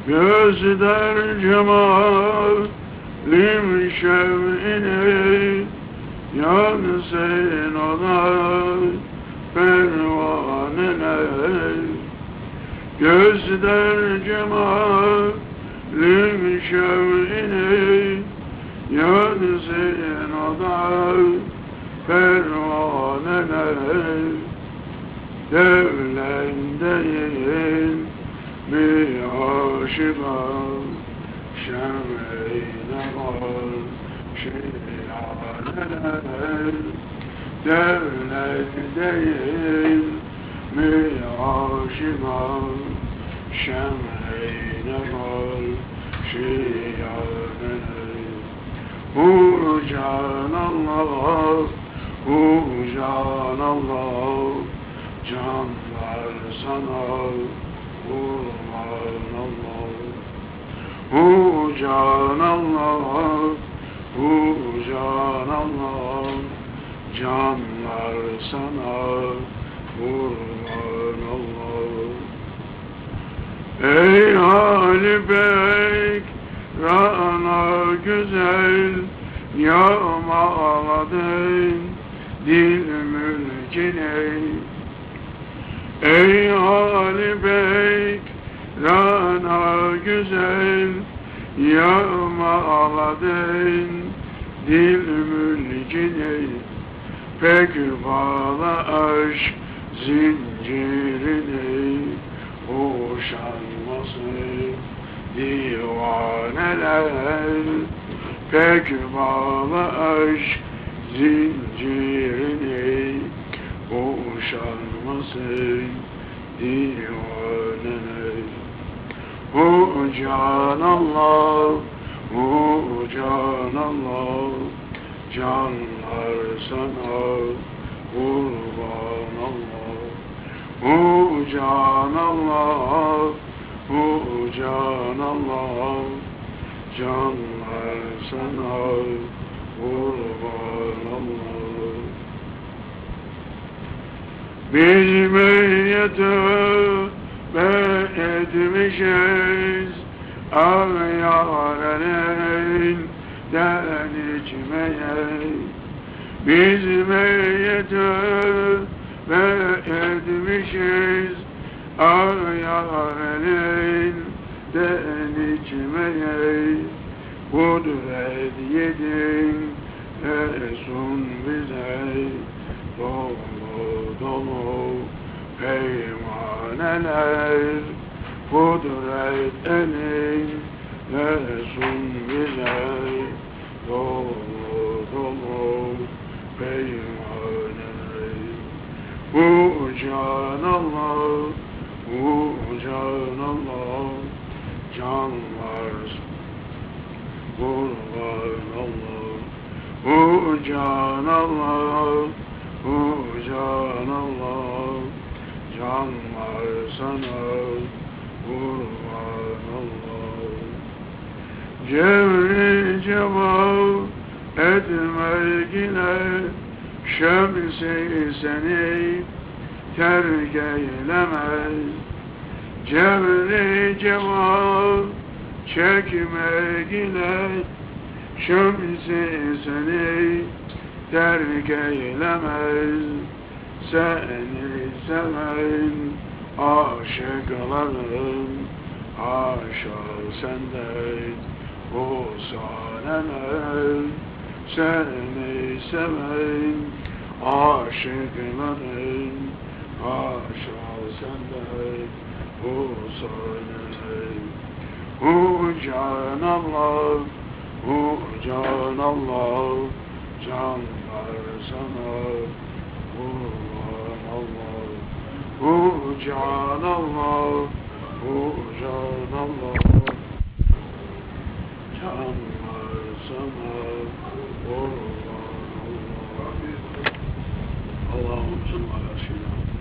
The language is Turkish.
Gözler cemalim şevini, yansın ona pervaneler. Gözler cemalim şevini, yansın ona pervaneler. Devlendeyim bir aşığa, şem'ine var şiyaneler. Devlendeyim bir aşığa, şem'ine var şiyaneler. Hu can Allah, hu can Allah, canlar sana kurban Allah. Hu can Allah, hu can Allah, canlar sana kurban Allah. Ey Ali Bey, rana güzel, yağmaladın dil mülkine. Ey Ali Bey, rana güzel, yağmaladın dil mülkine. Pek bağla aşk zincirine, boşanmasın divaneler. Pek bağla aşk zincirine, boşanmasın divaneler. Hu can Allah, hu can Allah, canlar sana kurban Allah. Hu can Allah, hu can Allah, canlar sana kurban Allah. Biz meyyete etmişiz ağyarenin içmeye. Biz meyyete etmişiz ağyarenin içmeye. Kudret yedin sun bize, dolu dolu peymaneler. Kudret elin sun bize, dolu dolu peymaneler. Hu can Allah, hu can Allah, canlar kurban Allah. Hu can Allah, hu can Allah, canlar sana kurban Allah. Cevri cevap etmek ile şemsi seni terk eylemez. Cevri cevap çekmek ile şemsi seni terk eylemez. Seni seven aşıkların haşa senden husaneler. Seni seven aşıkların haşa senden husaneler. Hu can Allah, hu can Allah, canlar sana kurban Allah. Hu can Allah, hu can Allah, canlar sana kurban Allah. Allah'ım sallallahu aleyhi ve sellem.